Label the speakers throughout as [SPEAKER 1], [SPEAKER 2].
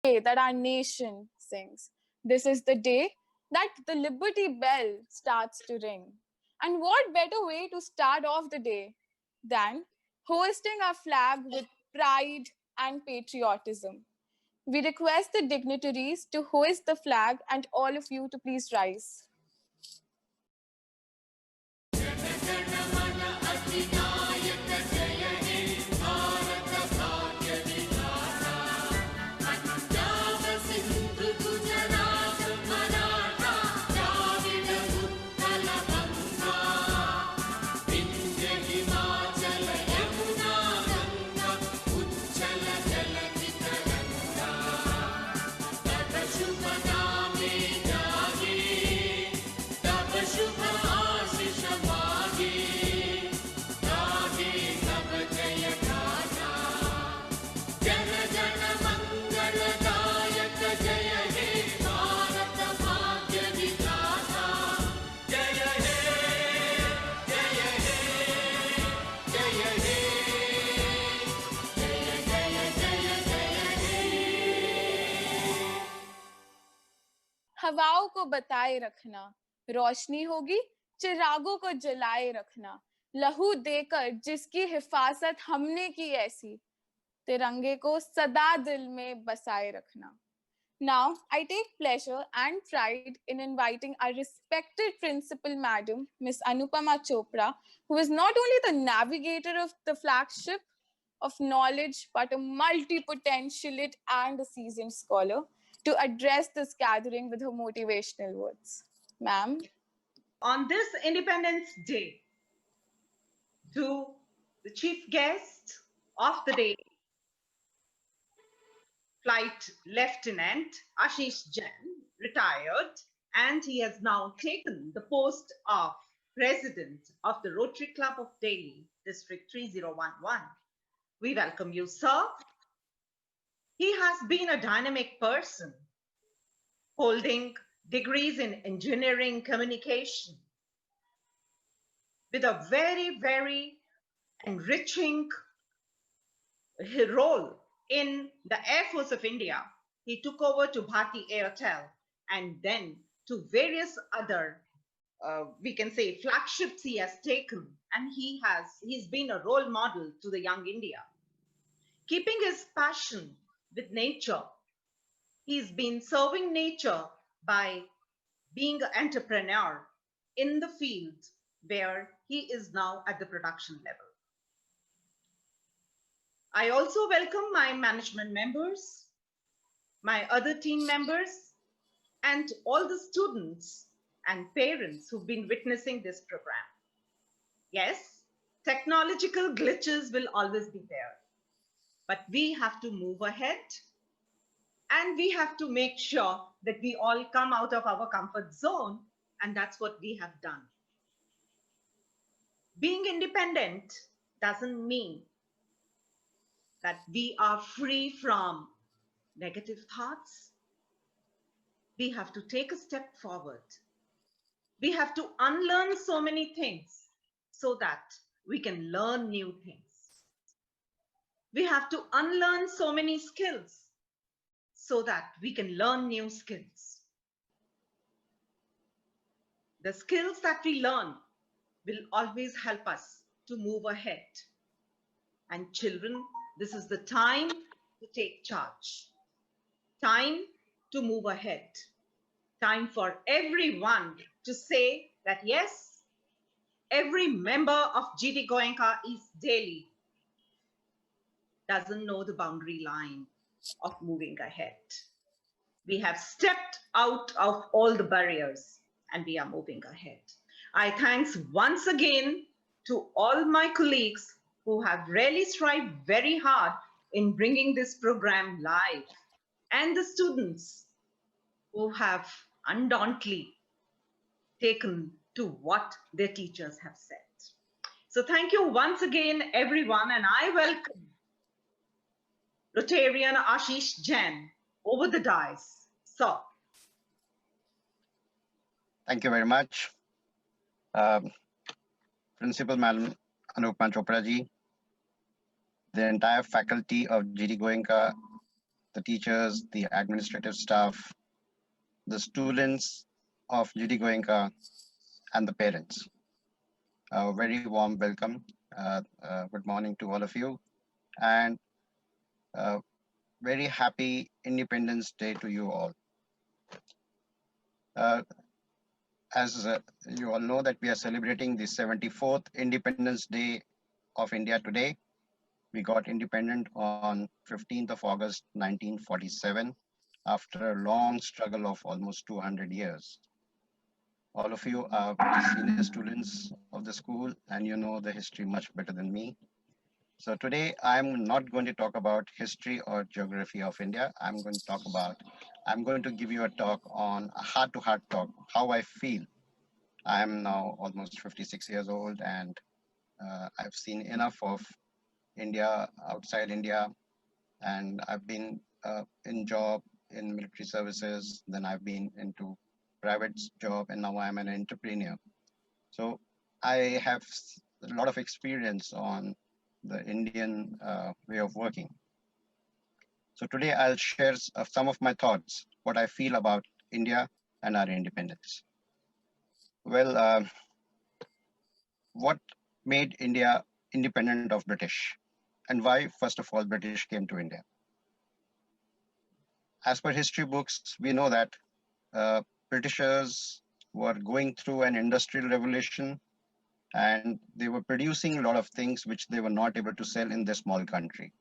[SPEAKER 1] that our nation sings. This is the day that the Liberty Bell starts to ring. And what better way to start off the day than hoisting our flag with pride and patriotism? We request the dignitaries to hoist the flag and all of you to please rise. हवाओं को बताए रखना, रोशनी होगी चिरागों को जलाए रखना, लहू देकर जिसकी हिफाजत हमने की ऐसी, तिरंगे को सदा दिल में बसाए रखना. Now, I take pleasure and pride in inviting our respected principal madam, Miss Anupama Chopra, who is not only the navigator of the flagship of knowledge, but a multi-potentialite and a seasoned scholar, to address this gathering with her motivational words. Ma'am.
[SPEAKER 2] On this Independence Day, to the chief guest of the day, Flight Lieutenant Ashish Jain, retired, and he has now taken the post of President of the Rotary Club of Delhi, District 3011. We welcome you, sir. He has been a dynamic person, holding degrees in engineering communication, with a very, very enriching role in the Air Force of India. He took over to Bharti Airtel and then to various other, we can say, flagships he has taken, and he's been a role model to the young India. Keeping his passion with nature, he's been serving nature by being an entrepreneur in the field where he is now at the production level. I also welcome my management members, my other team members, and all the students and parents who've been witnessing this program. Yes, technological glitches will always be there, but we have to move ahead, and we have to make sure that we all come out of our comfort zone, and that's what we have done. Being independent doesn't mean that we are free from negative thoughts. We have to take a step forward. We have to unlearn so many things so that we can learn new things. We have to unlearn so many skills so that we can learn new skills. The skills that we learn will always help us to move ahead. And children, this is the time to take charge. Time to move ahead. Time for everyone to say that yes, every member of GD Goenka East Delhi doesn't know the boundary line of moving ahead. We have stepped out of all the barriers and we are moving ahead. I thanks once again to all my colleagues who have really strived very hard in bringing this program live, and the students who have undauntedly taken to what their teachers have said. So thank you once again, everyone, and I welcome Rotarian Ashish Jain over the dais. So.
[SPEAKER 3] Thank you very much. Principal Madam Anupama Chopra ji, the entire faculty of GD Goenka, the teachers, the administrative staff, the students of GD Goenka, and the parents. A very warm welcome. Good morning to all of you, and uh, very happy Independence Day to you all. Uh, as you all know that we are celebrating the 74th Independence Day of India today. We got independent on 15th of August 1947 after a long struggle of almost 200 years. All of you are very senior students of the school and you know the history much better than me. So today I'm not going to talk about history or geography of India. I'm going to give you a talk on a heart-to-heart talk, how I feel. I'm now almost 56 years old and I've seen enough of India, outside India, and I've been in job in military services, then I've been into private job, and now I'm an entrepreneur. So I have a lot of experience on the Indian way of working. So today I'll share some of my thoughts, what I feel about India and our independence. Well, what made India independent of British, and why, first of all, British came to India? As per history books, we know that Britishers were going through an industrial revolution and they were producing a lot of things which they were not able to sell in their small country.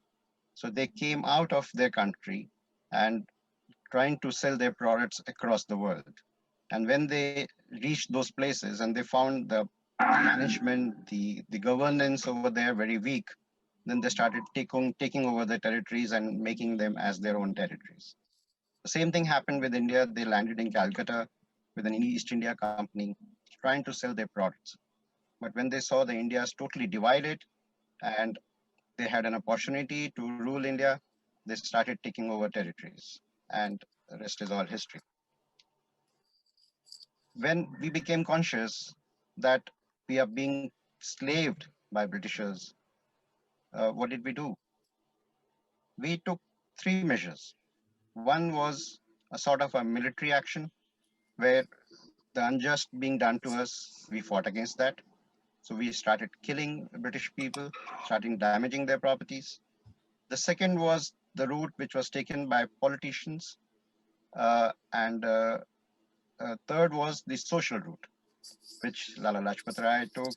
[SPEAKER 3] So they came out of their country and trying to sell their products across the world. And when they reached those places and they found the management, the governance over there very weak, then they started taking over the territories and making them as their own territories. The same thing happened with India. They landed in Calcutta with an East India Company trying to sell their products. But when they saw the India is totally divided and they had an opportunity to rule India, they started taking over territories. And the rest is all history. When we became conscious that we are being slaved by Britishers, what did we do? We took three measures. One was a sort of a military action where the unjust being done to us, we fought against that. So we started killing British people, starting damaging their properties. The second was the route which was taken by politicians. And third was the social route, which Lala Lajpat Rai took.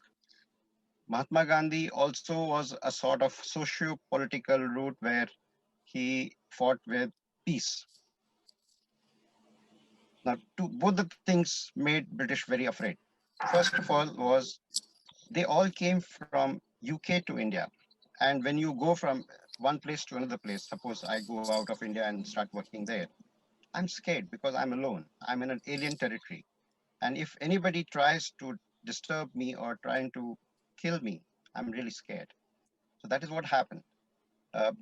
[SPEAKER 3] Mahatma Gandhi also was a sort of socio-political route where he fought with peace. Now, both the things made British very afraid. First of all was they all came from UK to India. And when you go from one place to another place, suppose I go out of India and start working there, I'm scared because I'm alone. I'm in an alien territory. And if anybody tries to disturb me or trying to kill me, I'm really scared. So that is what happened. Uh,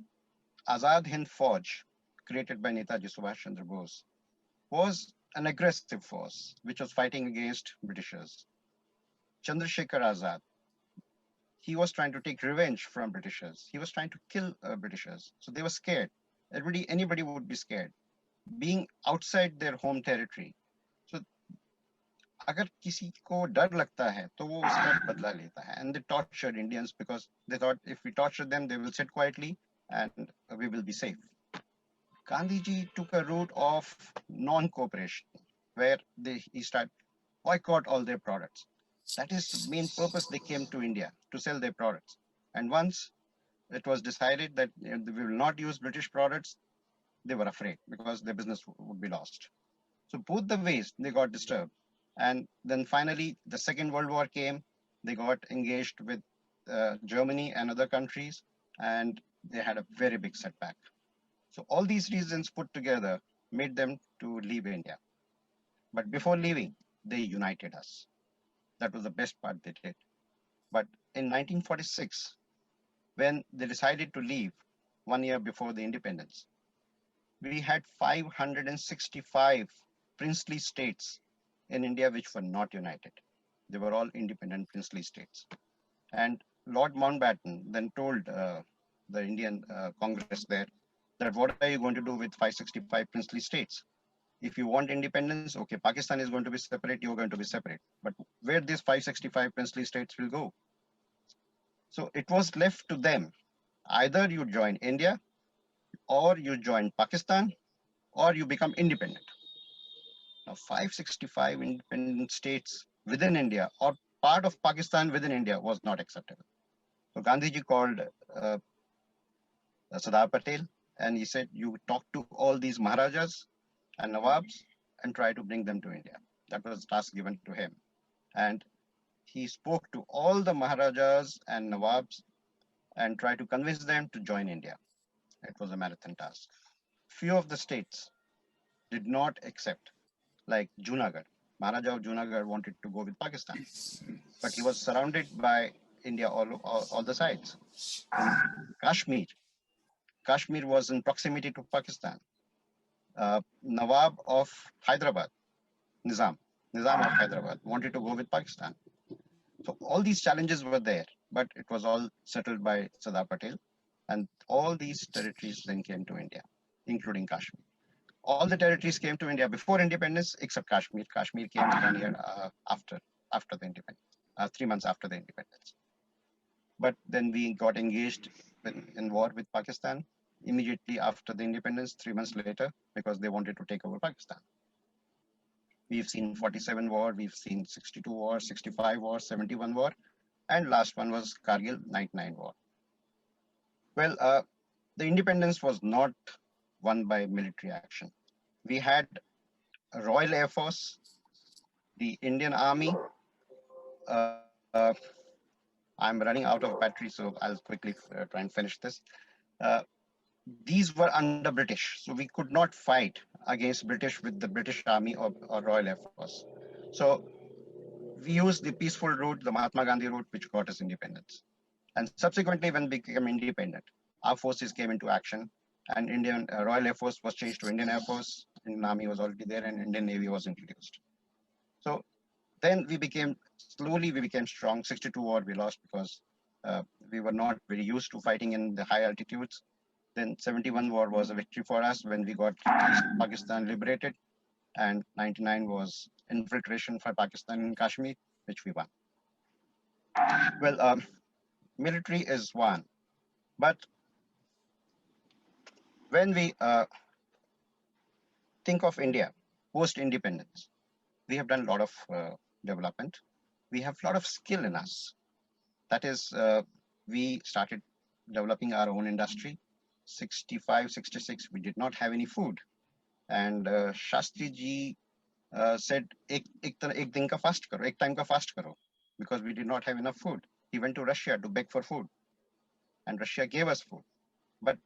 [SPEAKER 3] Azad Hind Fauj, created by Netaji Subhash Chandra Bose, was an aggressive force which was fighting against Britishers. Chandrasekhar Azad, he was trying to take revenge from Britishers. He was trying to kill Britishers. So they were scared. Anybody would be scared. Being outside their home territory. So अगर किसी को डर लगता है तो वो उसका बदला लेता है. And they tortured Indians because they thought if we torture them, they will sit quietly and we will be safe. Gandhiji took a route of non-cooperation where he started boycott all their products. That is the main purpose they came to India, to sell their products. And once it was decided that we will not use British products, they were afraid because their business would be lost. So both the ways they got disturbed. And then finally, the Second World War came. They got engaged with Germany and other countries, and they had a very big setback. So all these reasons put together made them to leave India. But before leaving, they united us. That was the best part they did. But in 1946, when they decided to leave 1 year before the independence, we had 565 princely states in India which were not united. They were all independent princely states. And Lord Mountbatten then told the Indian Congress there that what are you going to do with 565 princely states? If you want independence, okay, Pakistan is going to be separate, you're going to be separate. But where these 565 princely states will go? So it was left to them. Either you join India, or you join Pakistan, or you become independent. Now, 565 independent states within India or part of Pakistan within India was not acceptable. So Gandhiji called uh, Sardar Patel and he said, you talk to all these Maharajas and Nawabs and try to bring them to India. That was the task given to him. And he spoke to all the Maharajas and Nawabs and tried to convince them to join India. It was a marathon task. Few of the states did not accept, like Junagadh. Maharaja of Junagadh wanted to go with Pakistan, but he was surrounded by India all the sides. Kashmir. Kashmir was in proximity to Pakistan. Nawab of Hyderabad, Nizam, Nizam of Hyderabad wanted to go with Pakistan. So all these challenges were there, but it was all settled by Sardar Patel. And all these territories then came to India, including Kashmir. All the territories came to India before independence, except Kashmir. Kashmir came 1 year after the independence, 3 months after the independence. But then we got engaged in war with Pakistan immediately after the independence, 3 months later, because they wanted to take over Pakistan. We've seen 47 war, we've seen 62 war, 65 war, 71 war, and last one was Kargil 99 war. Well, the independence was not won by military action. We had a Royal Air Force, the Indian Army. Uh, I'm running out of battery, so I'll quickly try and finish this. Uh, these were under British, so we could not fight against British with the British Army or Royal Air Force. So we used the peaceful route, the Mahatma Gandhi route, which got us independence. And subsequently, when we became independent, our forces came into action, and Indian Royal Air Force was changed to Indian Air Force. Indian Army was already there, and Indian Navy was introduced. So then slowly we became strong. 62 war we lost because we were not very used to fighting in the high altitudes. Then 71 war was a victory for us when we got East Pakistan liberated, and 99 was infiltration for Pakistan in Kashmir, which we won. Well, military is one, but when we think of India post-independence, we have done a lot of development. We have a lot of skill in us. That is, we started developing our own industry. 65, 66, we did not have any food. And Shastri ji said, ek din ka fast karo, ek time ka fast karo, because we did not have enough food. He went to Russia to beg for food, and Russia gave us food. But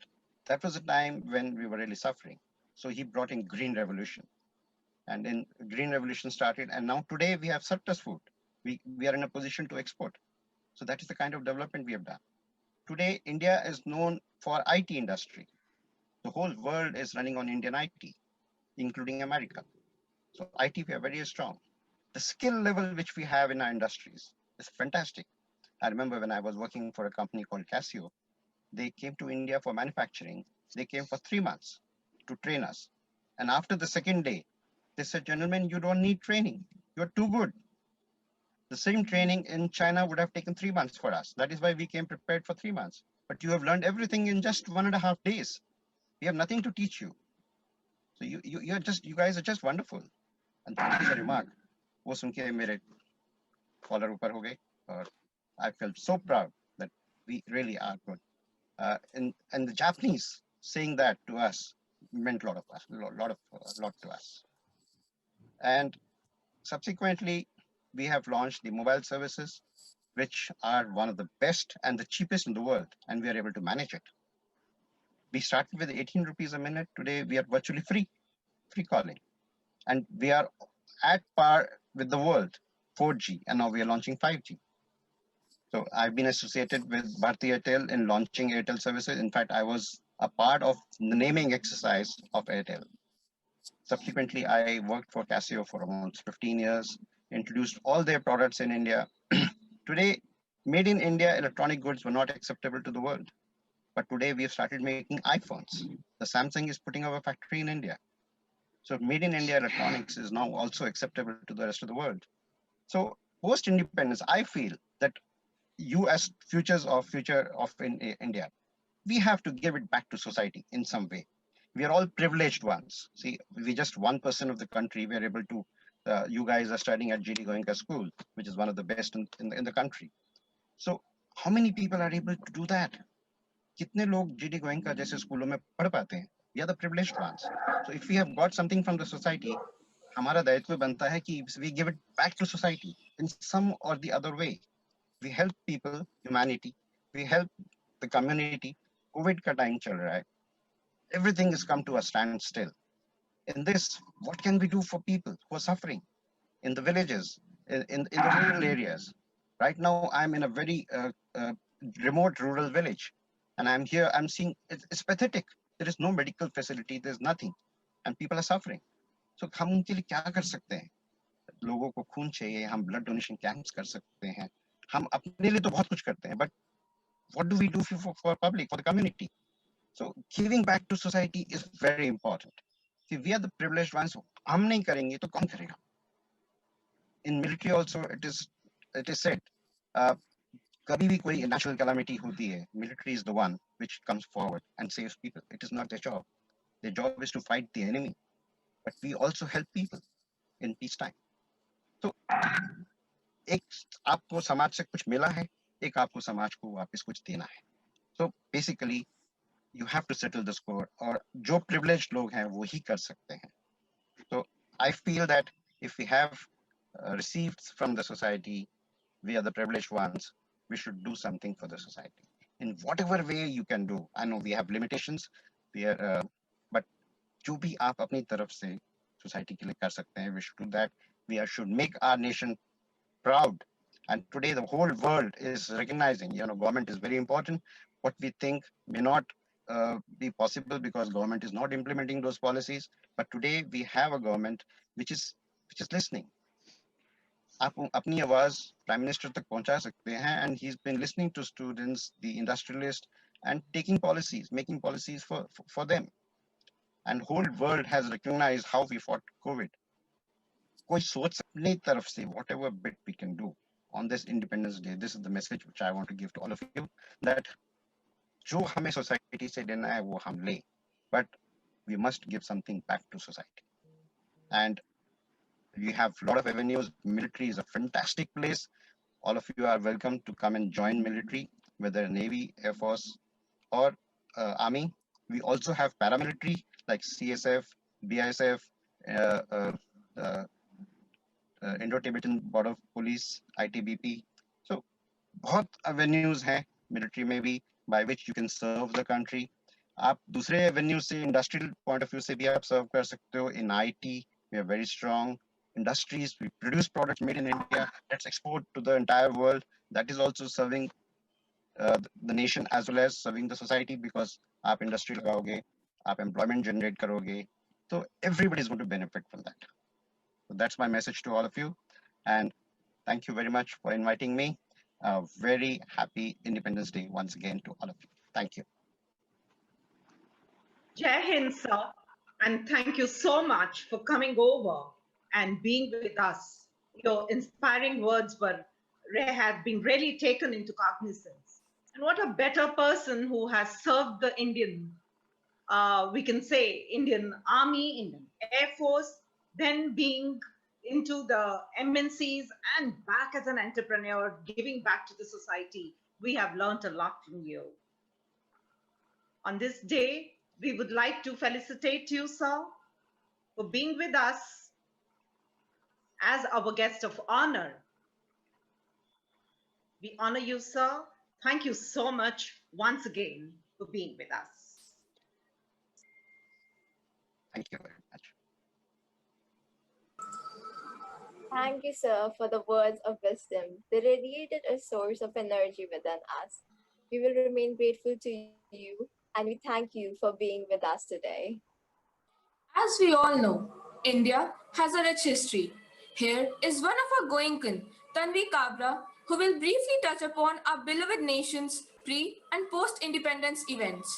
[SPEAKER 3] that was a time when we were really suffering. So he brought in Green Revolution. And then Green Revolution started, and now today we have surplus food. We are in a position to export. So that is the kind of development we have done. Today, India is known for IT industry. The whole world is running on Indian IT, including America. So IT, we are very strong. The skill level which we have in our industries is fantastic. I remember when I was working for a company called Casio, they came to India for manufacturing. They came for 3 months to train us. And after the second day, they said, gentlemen, you don't need training. You're too good. The same training in China would have taken 3 months for us. That is why we came prepared for 3 months. But you have learned everything in just 1.5 days. We have nothing to teach you. So you guys are just wonderful. And that is a remark. वो सुन के मेरे collar ऊपर हो गए, और I felt so proud that we really are good. And the Japanese saying that to us meant a lot to us. And subsequently, we have launched the mobile services, which are one of the best and the cheapest in the world, and we are able to manage it. We started with 18 rupees a minute. Today, we are virtually free calling. And we are at par with the world, 4G, and now we are launching 5G. So I've been associated with Bharti Airtel in launching Airtel services. In fact, I was a part of the naming exercise of Airtel. Subsequently, I worked for Casio for almost 15 years, introduced all their products in India. Today, made in India electronic goods were not acceptable to the world. But today we have started making iPhones. The Samsung is putting up a factory in India. So made in India electronics is now also acceptable to the rest of the world. So post independence, I feel that you as future of India, we have to give it back to society in some way. We are all privileged ones. See, we just 1% of the country. We are able to. You guys are studying at GD Goenka School, which is one of the best in the country. So how many people are able to do that? कितने लोग GD Goenka जैसे स्कूलों में पढ़ पाते हैं? We are the privileged ones. So if we have got something from the society, हमारा दायित्व बनता है कि we give it back to society in some or the other way. We help people, humanity. We help the community. COVID का time चल रहा है. Everything has come to a standstill. In this, what can we do for people who are suffering in the villages, in the rural areas? Right now, I'm in a very remote rural village, and I'm here. I'm seeing it's pathetic. There is no medical facility. There's nothing, and people are suffering. So हम उनके लिए क्या कर सकते हैं? लोगों को खून चाहिए, हम blood donation camps कर सकते हैं. हम अपने लिए तो बहुत कुछ करते हैं, but what do we do for public, for the community? So giving back to society is very important. See, we are the privileged ones. हम नहीं करेंगे तो कौन करेगा? In military also, it is said, कभी भी कोई natural calamity होती है, military is the one which comes forward and saves people. It is not their job. Their job is to fight the enemy, but we also help people in peacetime. So एक आपको समाज से कुछ मिला है, एक आपको समाज को वापस कुछ देना है. So basically, you have to settle the score. और जो privileged लोग हैं वो ही कर सकते हैं. So I feel that if we have received from the society, we are the privileged ones. We should do something for the society in whatever way you can do. I know we have limitations. We are, but जो भी आप अपनी तरफ से society के लिए कर सकते हैं, we should do that. We should make our nation proud. And today the whole world is recognizing, government is very important. What we think may not be possible because government is not implementing those policies. But today we have a government which is listening. आप अपनी आवाज prime minister तक पहुंचा सकते हैं, and he's been listening to students, the industrialists, and making policies for them. And whole world has recognized how we fought COVID. कोई सोच अपनी तरफ से whatever bit we can do on this Independence Day. This is the message which I want to give to all of you, that जो हमें society से लेना है वो हम ले, but we must give something back to society. And we have a lot of avenues. Military is a fantastic place. All of you are welcome to come and join military, whether Navy, Air Force, or Army. We also have paramilitary like CSF, BISF, Indo-Tibetan Border Police, ITBP. So, बहुत avenues हैं military में भी by which you can serve the country. आप दूसरे avenues से industrial point of view से भी आप serve कर सकते हो. In IT, we are very strong. Industries, we produce products made in India. Let's export to the entire world. That is also serving the nation as well as serving the society, because आप industry लगाओगे, आप employment generate करोगे, so everybody is going to benefit from that. So that's my message to all of you, and thank you very much for inviting me. Very happy Independence Day once again to all of you. Thank you.
[SPEAKER 2] Jai Hind, sir, and thank you so much for coming over and being with us. Your inspiring words have been really taken into cognizance. And what a better person who has served the Indian, we can say Indian Army, Indian Air Force, then being into the MNCs and back as an entrepreneur, giving back to the society. We have learned a lot from you. On this day, we would like to felicitate you, sir, for being with us as our guest of honor. We honor you, sir. Thank you so much once again for being with us.
[SPEAKER 3] Thank you very much.
[SPEAKER 4] Thank you, sir, for the words of wisdom. They radiated a source of energy within us. We will remain grateful to you, and we thank you for being with us today.
[SPEAKER 5] As we all know, India has a rich history. Here is one of our Goenkan, Tanvi Kabra, who will briefly touch upon our beloved nation's pre- and post-independence events.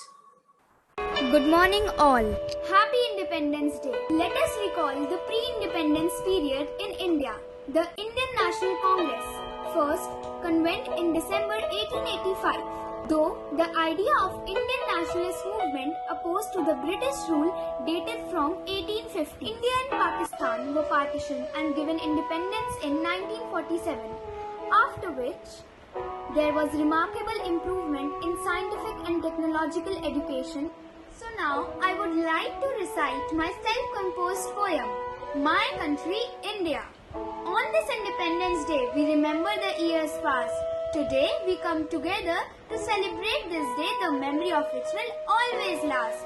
[SPEAKER 6] Good morning, all. Happy Independence Day. Let us recall the pre-independence period in India. The Indian National Congress first convened in December 1885. Though the idea of Indian nationalist movement opposed to the British rule dated from 1850, India and Pakistan were partitioned and given independence in 1947, after which there was remarkable improvement in scientific and technological education. So now I would like to recite my self-composed poem, My Country, India. On this Independence Day, we remember the years past. Today, we come together to celebrate this day, the memory of which will always last.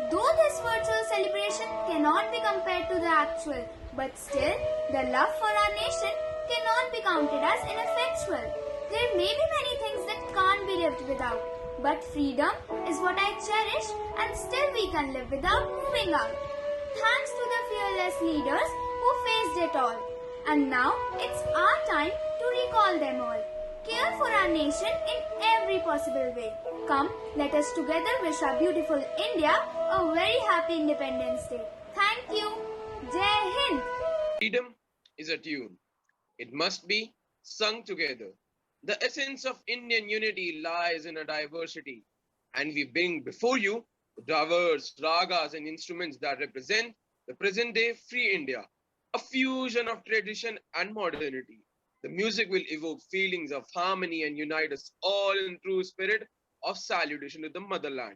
[SPEAKER 6] Though this virtual celebration cannot be compared to the actual, but still, the love for our nation cannot be counted as ineffectual. There may be many things that can't be lived without, but freedom is what I cherish, and still we can live without moving out. Thanks to the fearless leaders who faced it all. And now it's our time to recall them all. Care for our nation in every possible way. Come, let us together wish our beautiful India a very happy Independence Day. Thank you. Jai Hind.
[SPEAKER 7] Freedom is a tune. It must be sung together. The essence of Indian unity lies in a diversity, and we bring before you diverse ragas and instruments that represent the present day free India, a fusion of tradition and modernity. The music will evoke feelings of harmony and unite us all in true spirit of salutation to the motherland.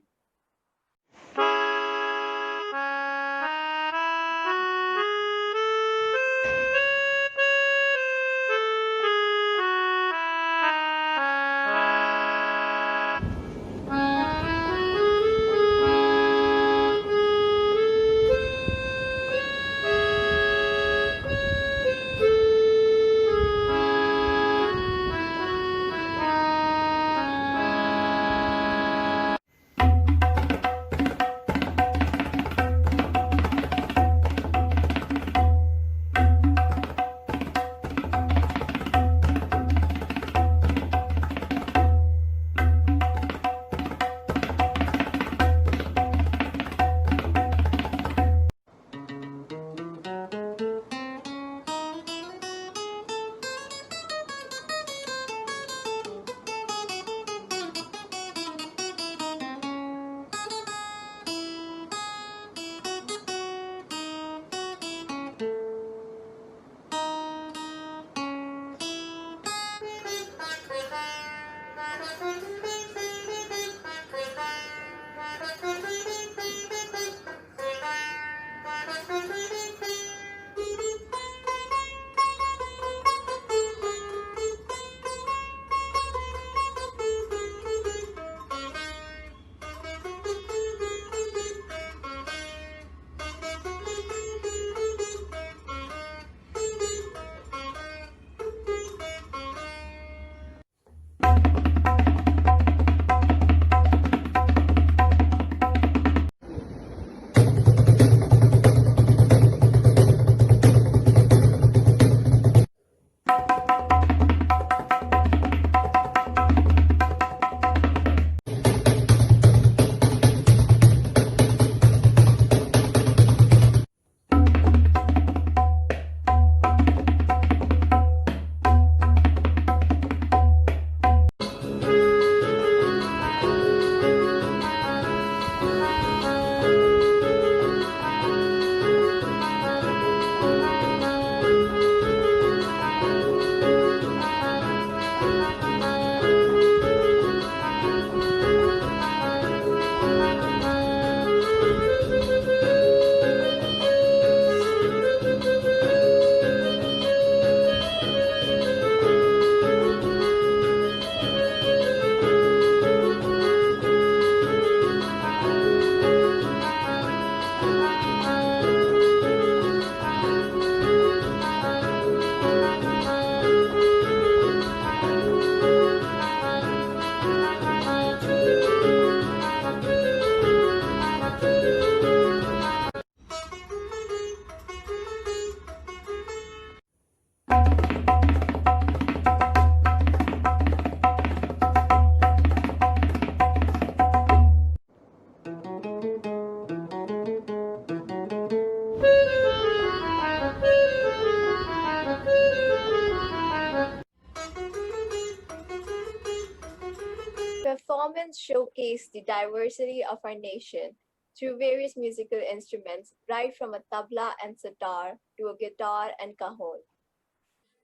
[SPEAKER 4] Instruments showcase the diversity of our nation through various musical instruments, right from a tabla and sitar to a guitar and cajon.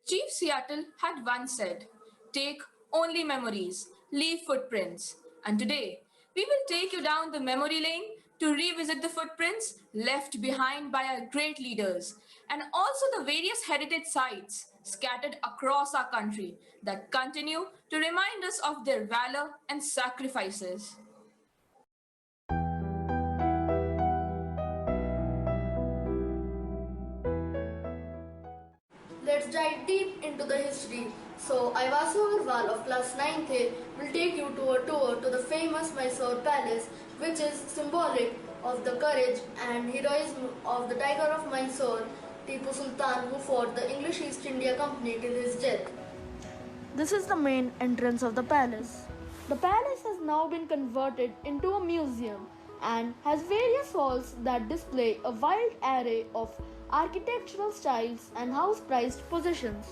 [SPEAKER 5] Chief Seattle had once said, "Take only memories, leave footprints." And today, we will take you down the memory lane to revisit the footprints left behind by our great leaders and also the various heritage sites scattered across our country that continue to remind us of their valor and sacrifices.
[SPEAKER 8] Let's dive deep into the history. So, Ivasu Agarwal of class 9th A will take you to a tour to the famous Mysore Palace, which is symbolic of the courage and heroism of the Tiger of Mysore, Tipu Sultan, who fought the English East India Company till his death.
[SPEAKER 9] This is the main entrance of the palace. The palace has now been converted into a museum and has various halls that display a wide array of architectural styles and house prized possessions.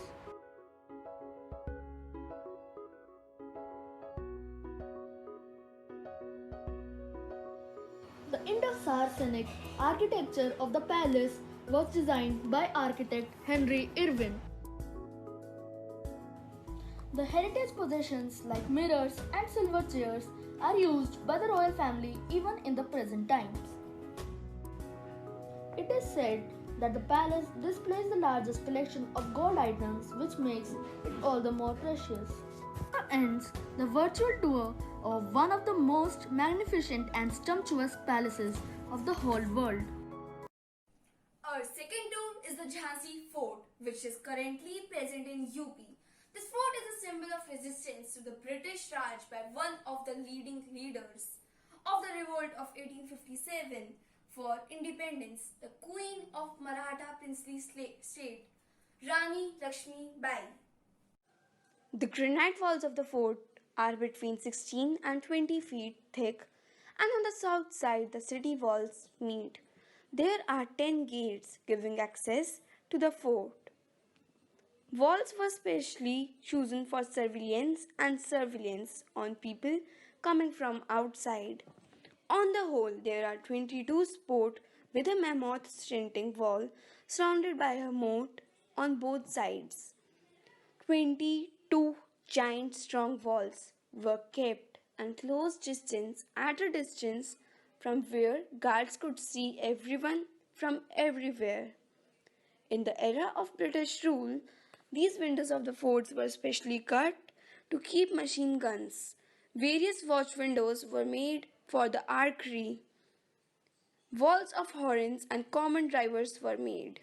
[SPEAKER 9] The Indo-Saracenic architecture of the palace was designed by architect Henry Irwin. The heritage possessions like mirrors and silver chairs are used by the royal family even in the present times. It is said that the palace displays the largest collection of gold items, which makes it all the more precious. Now ends the virtual tour of one of the most magnificent and sumptuous palaces of the whole world.
[SPEAKER 6] Our second tour is the Jhansi Fort, which is currently present in UP. This fort is a symbol of resistance to the British Raj by one of the leading leaders of the revolt of 1857 for independence, the Queen of Maratha princely state, Rani Lakshmi Bai.
[SPEAKER 10] The granite walls of the fort are between 16 and 20 feet thick, and on the south side the city walls meet. There are 10 gates giving access to the fort. Walls were specially chosen for surveillance on people coming from outside. On the whole, there are 22 sport with a mammoth shrinking wall surrounded by a moat on both sides. 22 giant strong walls were kept and close distance at a distance from where guards could see everyone from everywhere. In the era of British rule, these windows of the forts were specially cut to keep machine guns. Various watch windows were made for the archery. Walls of horns and common drivers were made.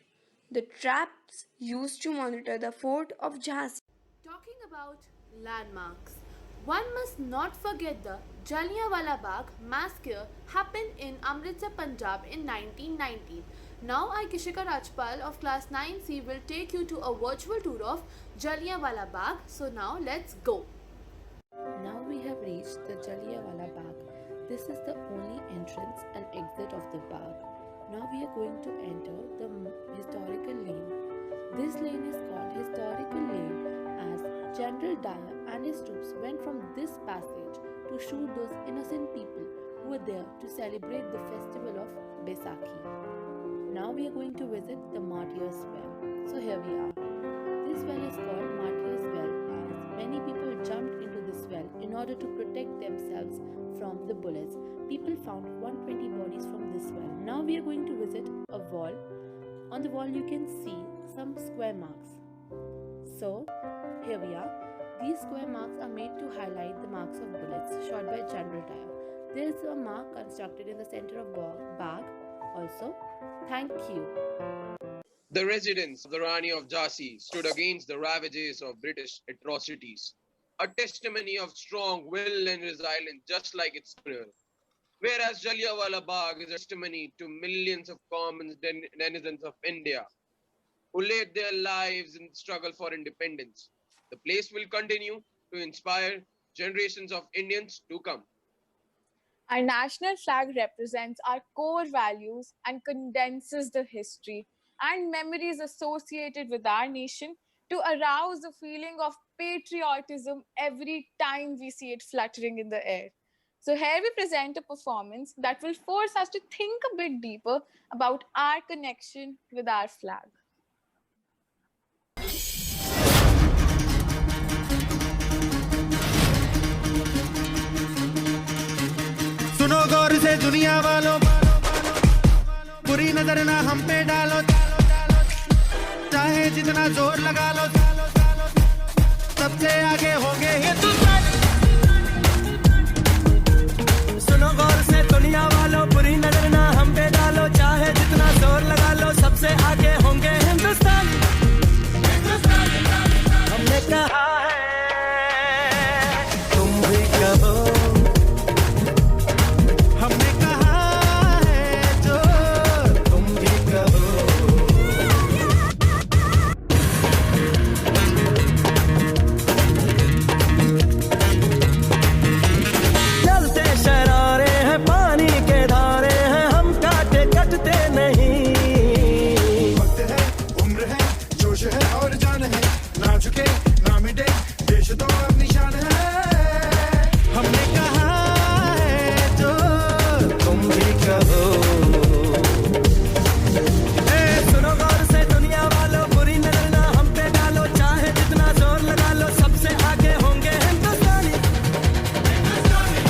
[SPEAKER 10] The traps used to monitor the fort of Jhansi.
[SPEAKER 9] Talking about landmarks, one must not forget the Jallianwala Bagh massacre happened in Amritsar, Punjab in 1919. Now I, Kishika Rajpal of class 9C will take you to a virtual tour of Jallianwala Bagh. So now let's go.
[SPEAKER 11] Now we have reached the Jallianwala Bagh. This is the only entrance and exit of the Bagh. Now we are going to enter the historical lane. This lane is called historical lane as General Dyer and his troops went from this passage to shoot those innocent people who were there to celebrate the festival of Baisakhi. Now we are going to visit the Martyrs' Well. So here we are. This well is called Martyrs' Well as many people jumped into this well in order to protect themselves from the bullets. People found 120 bodies from this well. Now we are going to visit a wall. On the wall you can see some square marks. So here we are. These square marks are made to highlight the marks of bullets shot by General Dyer. There is a mark constructed in the center of Bagh. Also, thank you.
[SPEAKER 7] The residents of the Rani of Jhansi stood against the ravages of British atrocities, a testimony of strong will and resilience just like its owner. Whereas Jallianwala Bagh is a testimony to millions of common denizens of India who laid their lives in the struggle for independence. The place will continue to inspire generations of Indians to come.
[SPEAKER 1] Our national flag represents our core values and condenses the history and memories associated with our nation to arouse a feeling of patriotism every time we see it fluttering in the air. So here we present a performance that will force us to think a bit deeper about our connection with our flag.
[SPEAKER 12] सुनो गौर से दुनिया वालों, बुरी नजर ना हम पे डालो, चाहे जितना जोर लगा लो, सबसे आगे होंगे हिंदुस्तान। सुनो गौर से दुनिया वालों, बुरी नजर ना हम पे डालो, चाहे जितना जोर लगा लो, सबसे आगे होंगे हिंदुस्तान। हमने कहा है, तुम भी कहो, हमने कहा है जो तुम भी कहो। चलते शरारे हैं, पानी के धारे हैं, हम काटे कटते नहीं। वक्त है, उम्र है, जोश है और जान है, ना झुके ना मिटे, देश तो अब निशान है। हमने कहा है जो तुम भी कहो। ए सुनो गौर से दुनिया वालों, बुरी नजर ना हम पे डालो, चाहे जितना जोर लगा लो, सबसे आगे होंगे हिंदुस्तानी। हिंदुस्तानी।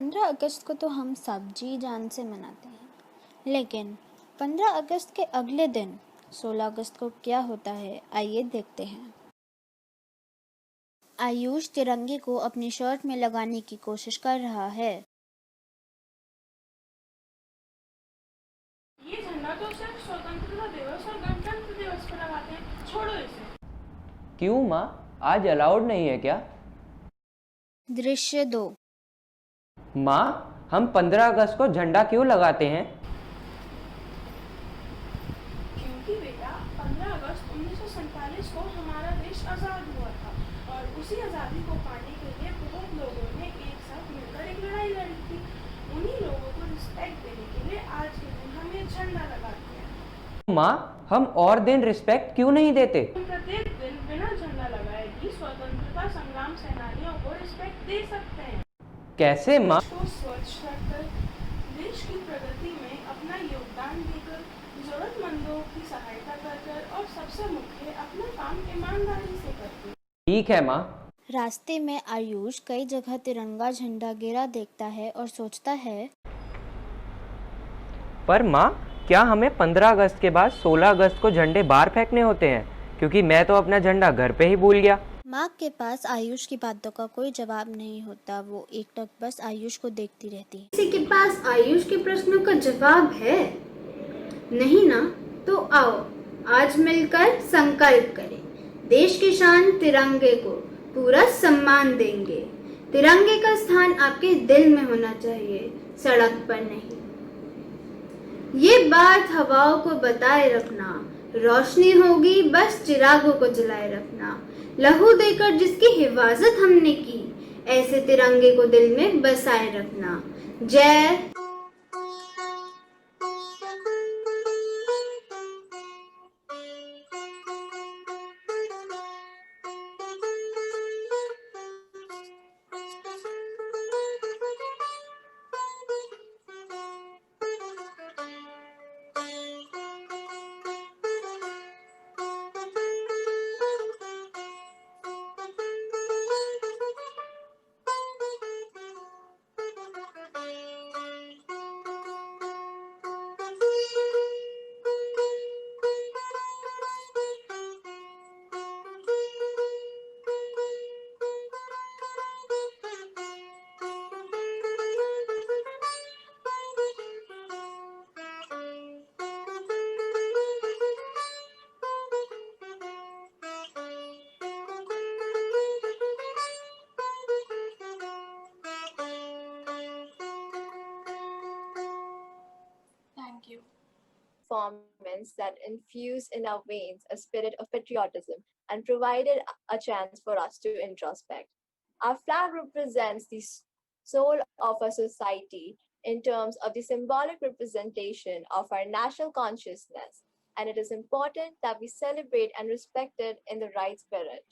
[SPEAKER 6] पंद्रह अगस्त को तो हम सब जी जान से मनाते हैं, लेकिन 15 अगस्त के अगले दिन 16 अगस्त को क्या होता है, आइए देखते हैं। आयुष तिरंगे को अपनी शर्ट में लगाने की कोशिश कर रहा है।
[SPEAKER 9] ये झंडा तो सिर्फ स्वतंत्रता दिवस और गणतंत्र दिवस पर लगाते हैं, छोड़ो इसे।
[SPEAKER 13] क्यों माँ, आज अलाउड नहीं है क्या?
[SPEAKER 6] दृश्य 2।
[SPEAKER 13] माँ, हम 15 अगस्त को झंडा क्यों लगाते हैं?
[SPEAKER 9] क्योंकि बेटा 15 अगस्त 1947 को हमारा देश आज़ाद हुआ था और उसी आज़ादी को पाने के लिए बहुत लोगों ने एक साथ मिलकर एक लड़ाई लड़ी थी। उन्हीं लोगों को रिस्पेक्ट देने के लिए आज के दिन हम ये झंडा लगाते हैं।
[SPEAKER 13] माँ, हम और दिन रिस्पेक्ट क्यों नहीं देते?
[SPEAKER 9] हम प्रत्येक दिन बिना झंडा लगाए भी स्वतंत्रता संग्राम सेनानियों को रिस्पेक्ट दे सकते हैं।
[SPEAKER 13] कैसे माँ?
[SPEAKER 9] को स्वच्छ रखकर, देश की प्रगति में अपना योगदान देकर, जरूरतमंदों की सहायता कर और सबसे मुख्य अपना काम ईमानदारी से करके।
[SPEAKER 13] ठीक है माँ।
[SPEAKER 6] रास्ते में आयुष कई जगह तिरंगा झंडा गिरा देखता है और सोचता है,
[SPEAKER 13] पर माँ, क्या हमें 15 अगस्त के बाद 16 अगस्त को झंडे बाहर फेंकने होते हैं? क्योंकि मैं तो अपना झंडा घर पे ही भूल गया।
[SPEAKER 6] माँ के पास आयुष की बातों का कोई जवाब नहीं होता। वो एकटक बस आयुष को देखती रहती है।
[SPEAKER 10] किसी के पास आयुष के प्रश्नों का जवाब है? नहीं ना? तो आओ आज मिलकर संकल्प करें, देश की शान तिरंगे को पूरा सम्मान देंगे। तिरंगे का स्थान आपके दिल में होना चाहिए, सड़क पर नहीं। ये बात हवाओं को बताए रखना, रोशनी होगी बस चिरागों को जलाए रखना। लहू देकर जिसकी हिफाजत हमने की, ऐसे तिरंगे को दिल में बसाए रखना। जय।
[SPEAKER 4] Performance that infused in our veins a spirit of patriotism and provided a chance for us to introspect. Our flag represents the soul of a society in terms of the symbolic representation of our national consciousness, and it is important that we celebrate and respect it in the right spirit.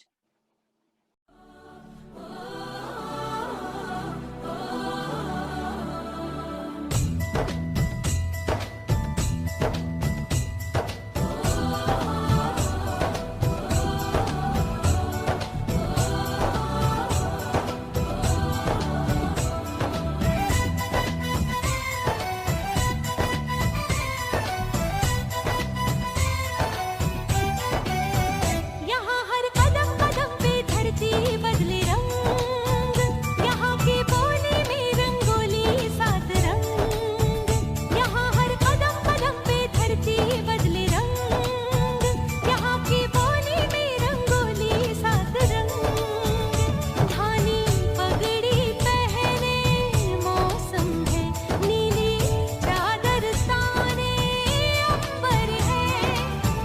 [SPEAKER 14] यहाँ हर कदम कदम पे धरती बदले रंग, यहाँ की बोली में रंगोली सात रंग। यहाँ हर कदम कदम पे धरती बदले रंग, यहाँ की बोली में रंगोली सात रंग। धानी पगड़ी पहने मौसम है, नीली चादर ताने अंबर है,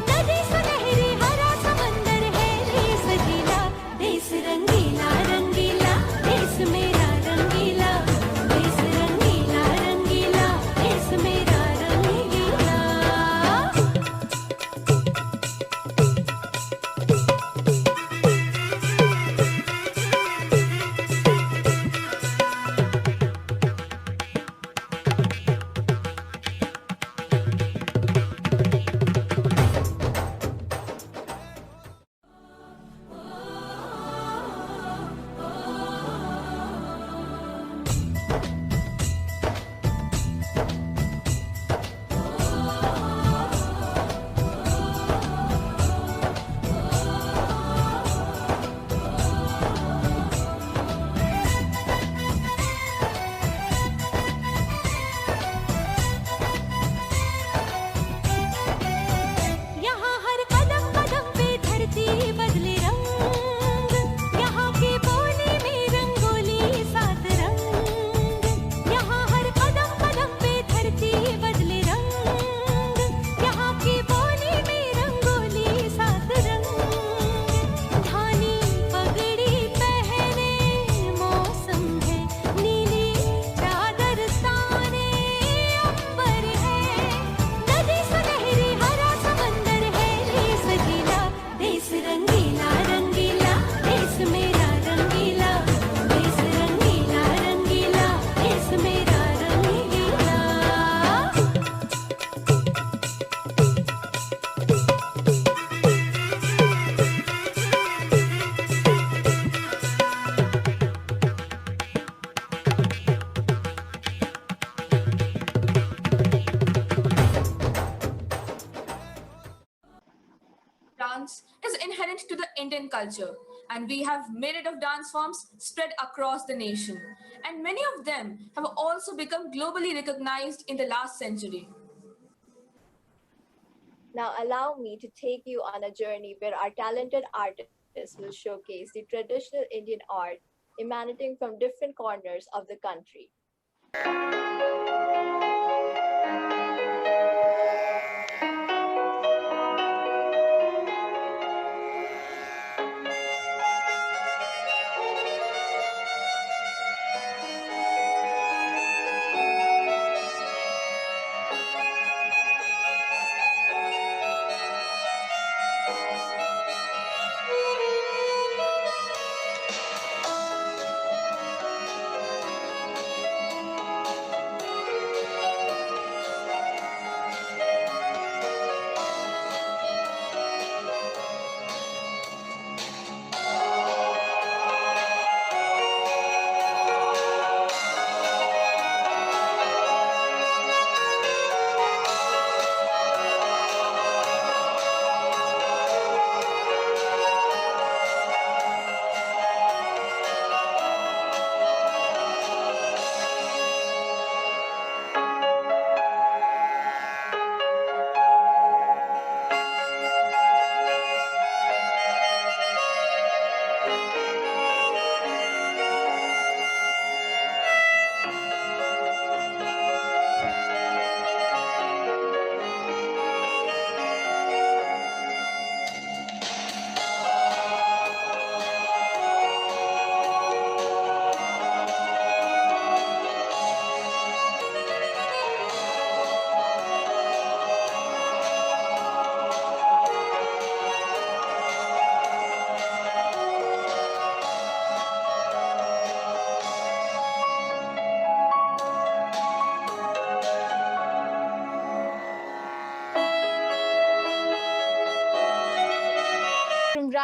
[SPEAKER 14] नदी सुनहरी हरा समंदर है, देश गीला देश रंगीला रंगीला, देश मेरा रंगीला, देश रंगीला रंगीला, देश मेरा रंगीला। यहाँ हर कदम कदम पे धरती बदले रंग, यहाँ की बोली में रंगोली सात रंग। यहाँ हर कदम कदम पे धरती बदले रंग, यहाँ की बोली में रंगोली सात रंग। धानी पगड़ी पहने मौसम है, नीली चादर ताने अंबर है, नदी सुनहरी हरा समंदर है, देश गीला देश रंगीला रंगीला, देश मेरा रंगीला, देश रंगीला रंगीला, देश मेरा रंगीला।
[SPEAKER 5] Dance is inherent to the Indian culture, and we have myriad of dance forms spread across the nation. And many of them have also become globally recognized in the last century.
[SPEAKER 4] Now, allow me to take you on a journey where our talented artists will showcase the traditional Indian art emanating from different corners of the country.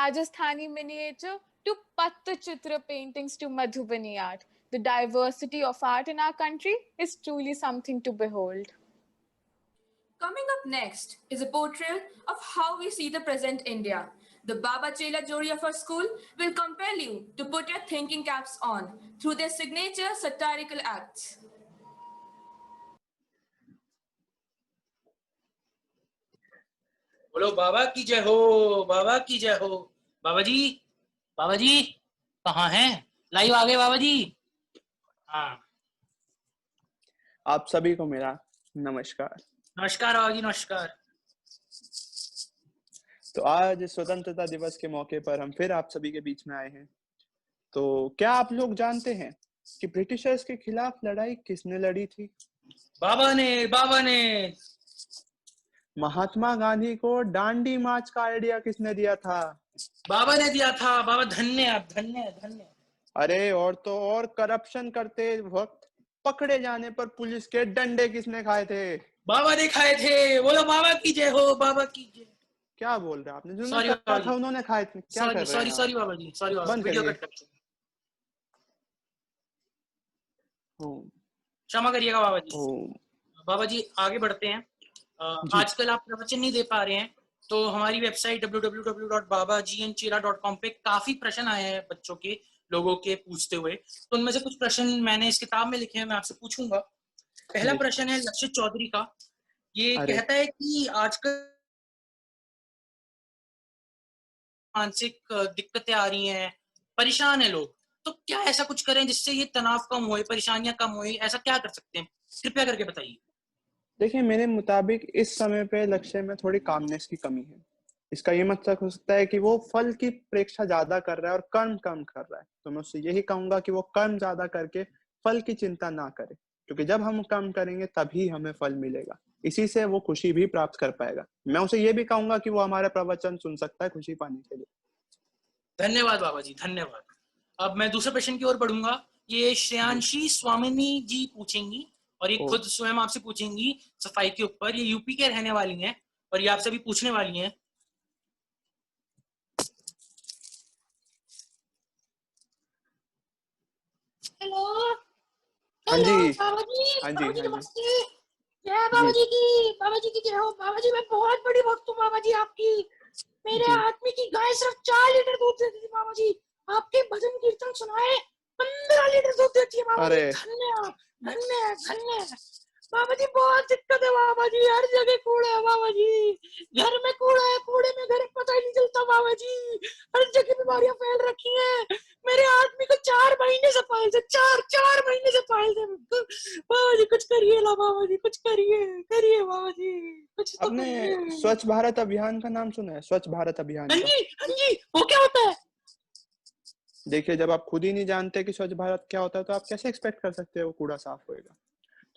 [SPEAKER 1] Rajasthani miniature to Pattachitra paintings to Madhubani art. The diversity of art in our country is truly something to behold.
[SPEAKER 5] Coming up next is a portrayal of how we see the present India. The Baba Chela Jodi of our school will compel you to put your thinking caps on through their signature satirical acts.
[SPEAKER 15] बोलो बाबा की जय हो, बाबा की जय हो। बाबा जी कहाँ हैं? Live आ गए बाबा जी। हाँ,
[SPEAKER 16] आप सभी को मेरा नमस्कार।
[SPEAKER 15] नमस्कार बाबा जी, नमस्कार।
[SPEAKER 16] तो आज स्वतंत्रता दिवस के मौके पर हम फिर आप सभी के बीच में आए हैं। तो क्या आप लोग जानते हैं कि ब्रिटिशर्स के खिलाफ लड़ाई किसने लड़ी थी?
[SPEAKER 15] बाबा ने।
[SPEAKER 16] महात्मा गांधी को डांडी मार्च का आइडिया किसने दिया था?
[SPEAKER 15] बाबा ने दिया था। बाबा धन्य।
[SPEAKER 16] अरे और तो और, करप्शन करते वक्त पकड़े जाने पर पुलिस के डंडे किसने खाए थे?
[SPEAKER 15] बाबा ने खाए थे। बोलो बाबा की जय हो, बाबा की जय।
[SPEAKER 16] क्या बोल रहे हैं आपने? जिन्होंने कहा था उन्होंने खाए थे। क्या कर रहे हैं?
[SPEAKER 15] सॉरी बाबा जी, सॉरी बाबा, वीडियो कट कर। क्षमा करिएगा बाबा जी। बाबा जी आगे बढ़ते हैं। आजकल आप प्रवचन नहीं दे पा रहे हैं, तो हमारी वेबसाइट www.babajiandchela.com पे काफी प्रश्न आए हैं बच्चों के, लोगों के पूछते हुए। तो उनमें से कुछ प्रश्न मैंने इस किताब में लिखे हैं, मैं आपसे पूछूंगा। पहला प्रश्न है लक्षित चौधरी का। ये कहता है कि आजकल मानसिक दिक्कतें आ रही हैं, परेशान है लोग, तो क्या ऐसा कुछ करें जिससे ये तनाव कम होए, परेशानियां कम होए? ऐसा क्या कर सकते हैं, कृपया करके बताइए।
[SPEAKER 16] देखिए, मेरे मुताबिक इस समय पे लक्ष्य में थोड़ी कामनेस की कमी है। इसका ये मतलब हो सकता है कि वो फल की प्रेक्षा ज्यादा कर रहा है और कर्म कम कर रहा है। तो मैं उससे यही कहूंगा कि वो कर्म ज्यादा करके फल की चिंता ना करे, क्योंकि जब हम कर्म करेंगे तभी हमें फल मिलेगा, इसी से वो खुशी भी प्राप्त कर पाएगा। मैं उसे ये भी कहूंगा कि वो हमारे प्रवचन सुन सकता है खुशी पाने के लिए।
[SPEAKER 15] धन्यवाद बाबा जी, धन्यवाद। अब मैं दूसरे प्रश्न की ओर बढ़ूंगा। ये श्रेयांशी स्वामिनी जी पूछेंगी और ये खुद स्वयं आपसे पूछेंगी सफाई के ऊपर। ये यूपी के रहने वाली हैं और ये आपसे भी पूछने वाली हैं।
[SPEAKER 17] हेलो
[SPEAKER 16] हाँ जी,
[SPEAKER 17] बाबा जी,
[SPEAKER 16] हाँ
[SPEAKER 17] बाबा
[SPEAKER 16] जी,
[SPEAKER 17] जी
[SPEAKER 16] हाँ जी।
[SPEAKER 17] नमस्ते। जय बाबा जी की, बाबा जी की जय हो। बाबा जी मैं बहुत बड़ी भक्त हूँ बाबा जी आपकी। मेरे आदमी की गाय सिर्फ 4 लीटर दूध देती थी बाबा जी। आपके भजन कीर्तन सुनाए 15 लीटर दूध देती है बाबा जी। धन्य बाबा जी। बहुत दिक्कत है बाबा जी, हर जगह कूड़ा है बाबा जी। घर में कूड़ा है, कूड़े में घर पता ही नहीं चलता बाबा जी। हर जगह बीमारियां फैल रखी हैं। मेरे आदमी को 4 महीने से पायल थे, 4 महीने से पायल थे बाबा जी। कुछ करिए ना बाबा जी, कुछ करिए बाबा जी, कुछ तो करिए।
[SPEAKER 16] आपने स्वच्छ भारत अभियान का नाम सुना है? स्वच्छ भारत अभियान।
[SPEAKER 17] हाँ जी, वो क्या होता है?
[SPEAKER 16] देखिए, जब आप खुद ही नहीं जानते कि स्वच्छ भारत क्या होता है, तो आप कैसे एक्सपेक्ट कर सकते हैं वो कूड़ा साफ होएगा?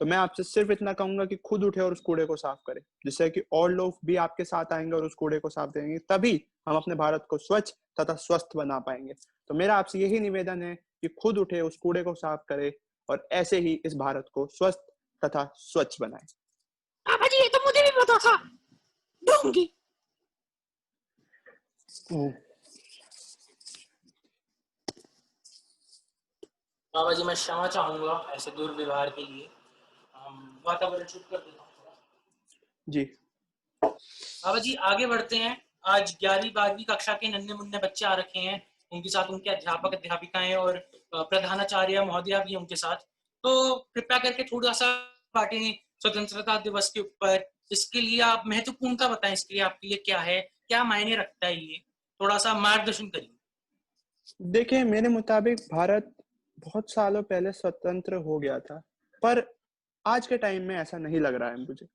[SPEAKER 16] तो मैं आपसे सिर्फ इतना कहूंगा कि खुद उठे और उस कूड़े को साफ करें, जिससे कि और लोग भी आपके साथ आएंगे और उस कूड़े को साफ देंगे। तभी हम अपने भारत को स्वच्छ तथा स्वस्थ बना पाएंगे। तो मेरा आपसे यही निवेदन है कि खुद उठे, उस कूड़े को साफ करे और ऐसे ही इस भारत को स्वस्थ तथा स्वच्छ बनाए।
[SPEAKER 17] बाबा जी ये तो मुझे भी पता था। डोंगी।
[SPEAKER 15] बाबा जी मैं क्षमा चाहूंगा ऐसे दुर्व्यवहार के लिए। वातावरण शुद्ध कर देता हूँ
[SPEAKER 16] जी।
[SPEAKER 15] बाबा जी आगे बढ़ते हैं। आज 11वीं 12वीं कक्षा के नन्हे मुन्ने बच्चे आ रखे हैं, उनके साथ उनके अध्यापक अध्यापिकाएं और प्रधानाचार्य महोदया भी उनके साथ। तो कृपया करके थोड़ा सा बातें स्वतंत्रता दिवस के ऊपर, इसके लिए आप महत्वपूर्णता बताएं, इसके लिए आपके लिए क्या है, क्या मायने रखता है, ये थोड़ा सा मार्गदर्शन करिए।
[SPEAKER 16] देखिए, मेरे मुताबिक भारत बहुत सालों पहले स्वतंत्र हो गया था, पर आज के टाइम में ऐसा नहीं लग रहा है मुझे।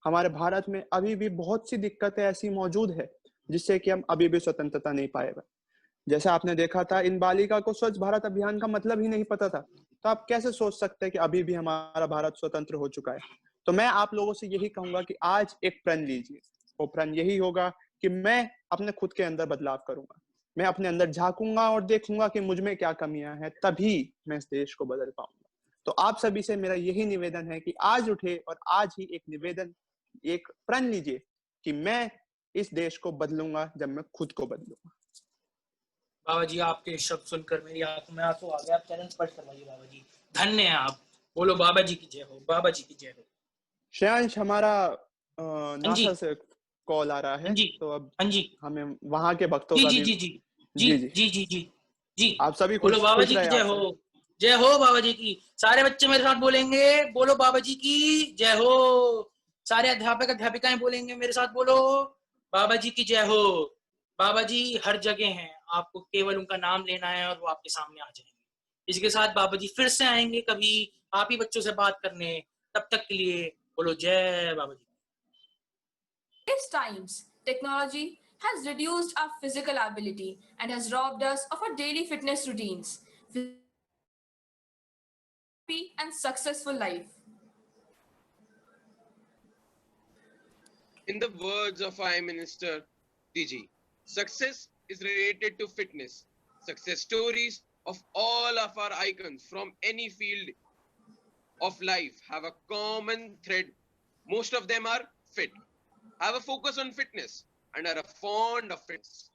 [SPEAKER 16] हमारे भारत में अभी भी बहुत सी दिक्कतें ऐसी मौजूद है जिससे कि हम अभी भी स्वतंत्रता नहीं पाए हुए। जैसे आपने देखा था, इन बालिका को स्वच्छ भारत अभियान का मतलब ही नहीं पता था, तो आप कैसे सोच सकते हैं कि अभी भी हमारा भारत स्वतंत्र हो चुका है? तो मैं आप लोगों से यही कहूंगा कि आज एक प्रण लीजिए। वो प्रण यही होगा कि मैं अपने खुद के अंदर बदलाव करूंगा, मैं अपने अंदर झांकूंगा और देखूंगा कि मुझ में क्या कमियां हैं, तभी मैं इस देश को बदल पाऊंगा। तो आप सभी से मेरा यही निवेदन है कि आज उठे और आज ही एक प्रण लीजिए कि मैं इस देश को बदलूंगा जब मैं खुद को बदलूंगा।
[SPEAKER 15] बाबा जी आपके शब्द सुनकर मेरी आंखों में आंसू आ गए। आप चरण स्पर्श करवाइए बाबा जी। धन्य है आप। बोलो बाबा जी की जय हो, बाबा जी की जय हो।
[SPEAKER 16] श्रेयांश, हमारा
[SPEAKER 15] हाँ जी,
[SPEAKER 16] नासा से कॉल आ रहा है,
[SPEAKER 15] हाँ जी,
[SPEAKER 16] तो अब
[SPEAKER 15] हाँ जी,
[SPEAKER 16] हमें वहां के भक्तों
[SPEAKER 15] जी
[SPEAKER 16] का
[SPEAKER 15] जी
[SPEAKER 16] भी
[SPEAKER 15] जी जी जी
[SPEAKER 16] जी जी
[SPEAKER 15] जी जी जी जी।
[SPEAKER 16] आप सभी
[SPEAKER 15] बोलो बाबा
[SPEAKER 16] खुश
[SPEAKER 15] जी की
[SPEAKER 16] रहे
[SPEAKER 15] जय
[SPEAKER 16] आपसे।
[SPEAKER 15] हो, जय हो बाबा जी की। सारे बच्चे मेरे साथ बोलेंगे, बोलो बाबा जी की जय हो। सारे अध्यापक अध्यापिकाएं बोलेंगे मेरे साथ, बोलो बाबा जी की जय हो। बाबा जी हर जगह हैं, आपको केवल उनका नाम लेना है और वो आपके सामने आ जाएंगे। इसके साथ बाबा जी फिर से आएंगे कभी आप ही बच्चों से बात करने। तब तक के लिए बोलो जय बाबा जी।
[SPEAKER 5] Today's times, technology has reduced our physical ability and has robbed us of our daily fitness routines. Happy and successful life.
[SPEAKER 7] In the words of Prime Minister DG, success is related to fitness. Success stories of all of our icons from any field of life have a common thread. Most of them are fit, have a focus on fitness, and are fond of fitness.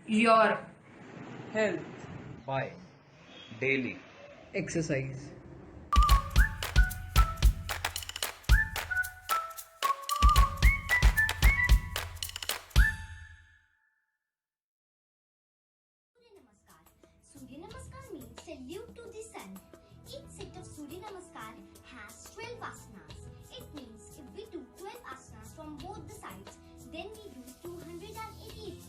[SPEAKER 5] Your
[SPEAKER 18] health by daily exercise.
[SPEAKER 6] Surya Namaskar means salute to the sun. Each set of Surya Namaskar has 12 asanas. It means if we do 12 asanas from both the sides, then we do 288.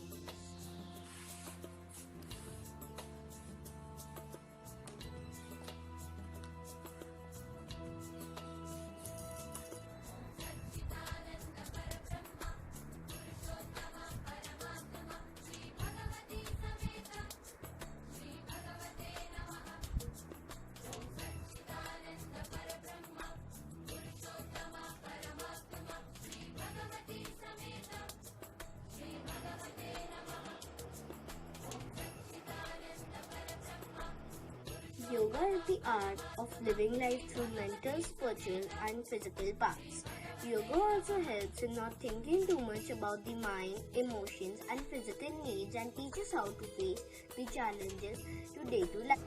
[SPEAKER 19] Yoga is the art of living life through mental, spiritual, and physical paths. Yoga also helps in not thinking too much about the mind, emotions, and physical needs and teaches how to face the challenges to day-to-day life.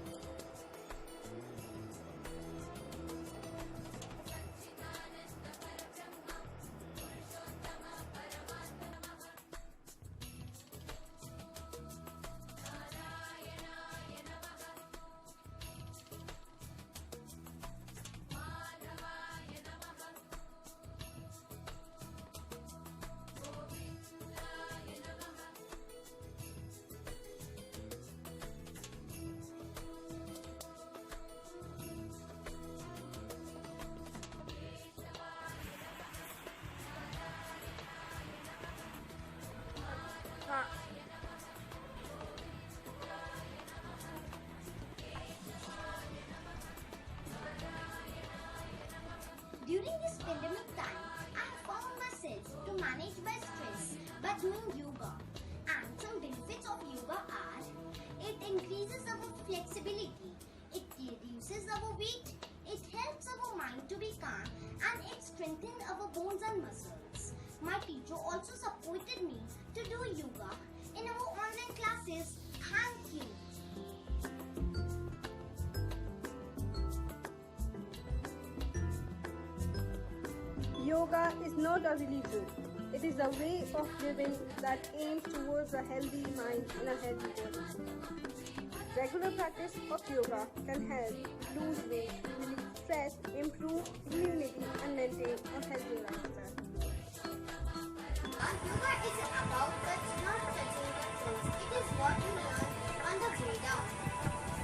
[SPEAKER 19] doing yoga. And some benefits of yoga are: it increases our flexibility, it reduces our weight, it helps our mind to be calm, and it strengthens our bones and muscles. My teacher also supported me to do yoga in our online classes. Thank you.
[SPEAKER 20] Yoga is not a religion. It is a way of living that aims towards a healthy mind and a healthy body. Regular practice of yoga can help lose weight, relieve stress, improve immunity, and maintain a healthy lifestyle.
[SPEAKER 19] Yoga isn't about not touching the toes. It is what you learn on the way down.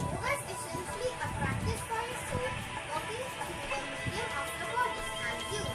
[SPEAKER 19] Yoga is essentially a practice for your soul, walking a hidden medium of the body. Thank you.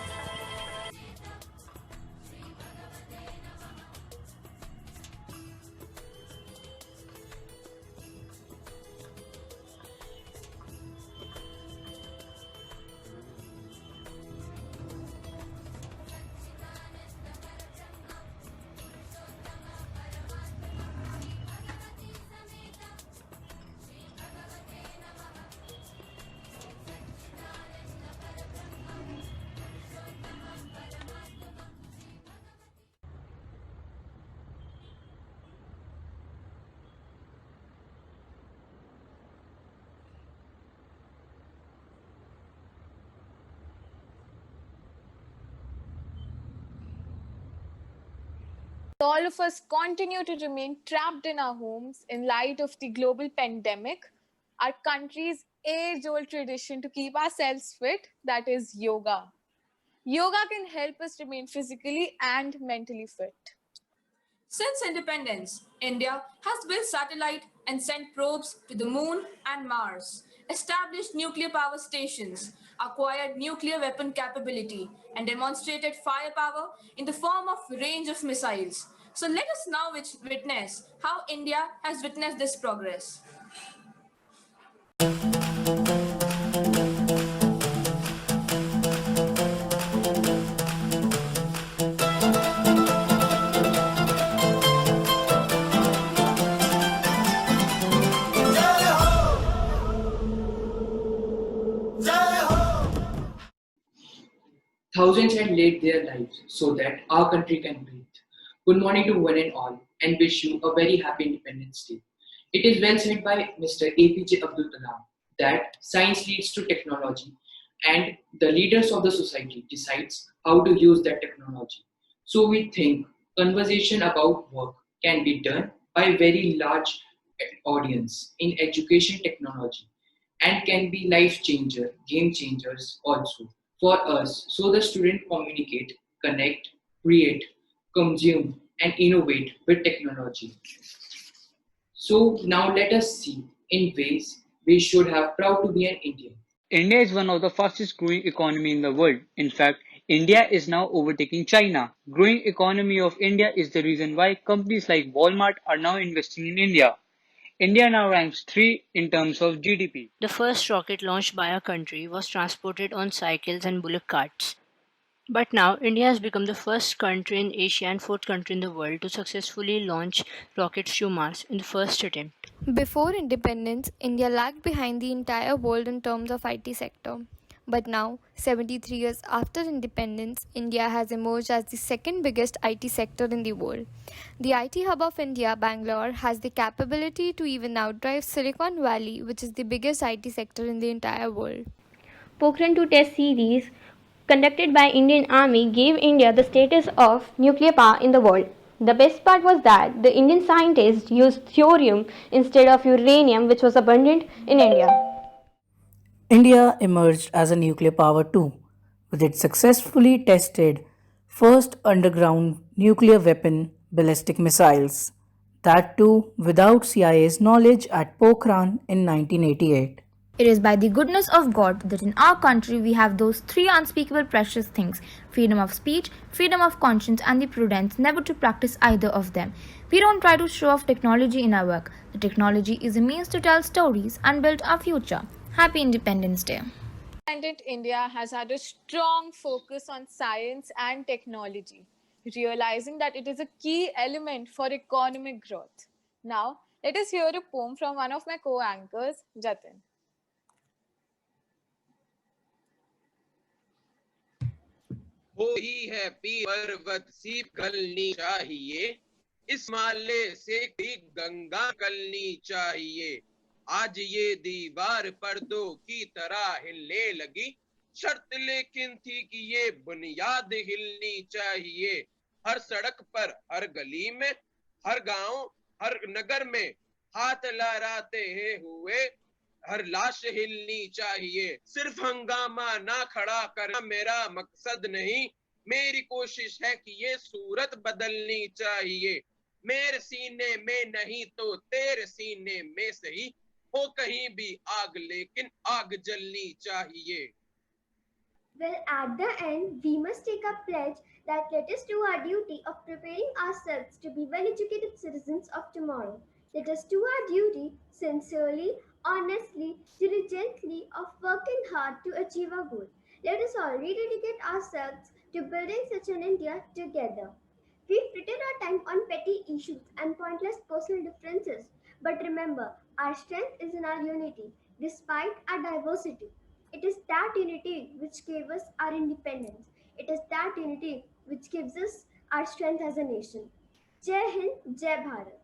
[SPEAKER 1] All of us continue to remain trapped in our homes in light of the global pandemic, our country's age-old tradition to keep ourselves fit, that is yoga. Yoga can help us remain physically and mentally fit.
[SPEAKER 5] Since independence, India has built satellite and sent probes to the moon and Mars, established nuclear power stations, acquired nuclear weapon capability, and demonstrated firepower in the form of range of missiles. So let us now witness how India has witnessed this progress.
[SPEAKER 21] Thousands had laid their lives so that our country can breathe. Good morning to one and all, and wish you a very happy Independence Day. It is well said by Mr. APJ Abdul Kalam that science leads to technology, and the leaders of the society decides how to use that technology. So we think conversation about work can be done by a very large audience in education technology, and can be life changer, game changers also for us, so the student communicate, connect, create, consume, and innovate with technology. So now let us see in ways we should have proud to be an Indian.
[SPEAKER 22] India is one of the fastest growing economy in the world. In fact, India is now overtaking China. Growing economy of India is the reason why companies like Walmart are now investing in India. India now ranks 3 in terms of GDP.
[SPEAKER 23] The first rocket launched by our country was transported on cycles and bullock carts. But now, India has become the first country in Asia and fourth country in the world to successfully launch rockets to Mars in the first attempt.
[SPEAKER 6] Before independence, India lagged behind the entire world in terms of IT sector. But now, 73 years after independence, India has emerged as the second biggest IT sector in the world. The IT hub of India, Bangalore, has the capability to even outdrive Silicon Valley, which is the biggest IT sector in the entire world.
[SPEAKER 24] Pokhran 2 test series conducted by Indian Army gave India the status of nuclear power in the world. The best part was that the Indian scientists used thorium instead of uranium, which was abundant in India.
[SPEAKER 25] India emerged as a nuclear power too, with its successfully tested first underground nuclear weapon, ballistic missiles. That too without CIA's knowledge at Pokhran in 1988.
[SPEAKER 26] It is by the goodness of God that in our country we have those three unspeakable precious things: freedom of speech, freedom of conscience, and the prudence never to practice either of them. We don't try to show off technology in our work. The technology is a means to tell stories and build our future. Happy Independence Day.
[SPEAKER 1] Independent India has had a strong focus on science and technology. realizing that it is a key element for economic growth. Now, let us hear a poem from one of my co-anchors, Jatin.
[SPEAKER 7] हो ही है P पर्वत सी कलनी चाहिए, इस माले से भी गंगा कलनी चाहिए। आज ये दीवार पर्दों की तरह हिलने लगी, शर्त लेकिन थी कि ये बुनियाद हिलनी चाहिए। हर सड़क पर, हर गली में, हर गांव, हर नगर में हाथ लहराते हुए हर लाश हिलनी चाहिए। सिर्फ हंगामा ना खड़ा करना मेरा मकसद नहीं, मेरी कोशिश है कि ये सूरत बदलनी चाहिए। मेरे सीने में नहीं तो तेरे सीने में सही, हो कहीं भी आग लेकिन आग जलनी चाहिए।
[SPEAKER 6] Well, at the end, we must take a pledge that let us do our duty of preparing ourselves to be well educated citizens of tomorrow. Let us do our duty sincerely, honestly, diligently, of working hard to achieve our goal. Let us all rededicate ourselves to building such an India together. We've frittered our time on petty issues and pointless personal differences. But remember, our strength is in our unity, despite our diversity. It is that unity which gave us our independence. It is that unity which gives us our strength as a nation. Jai Hind, Jai Bharat.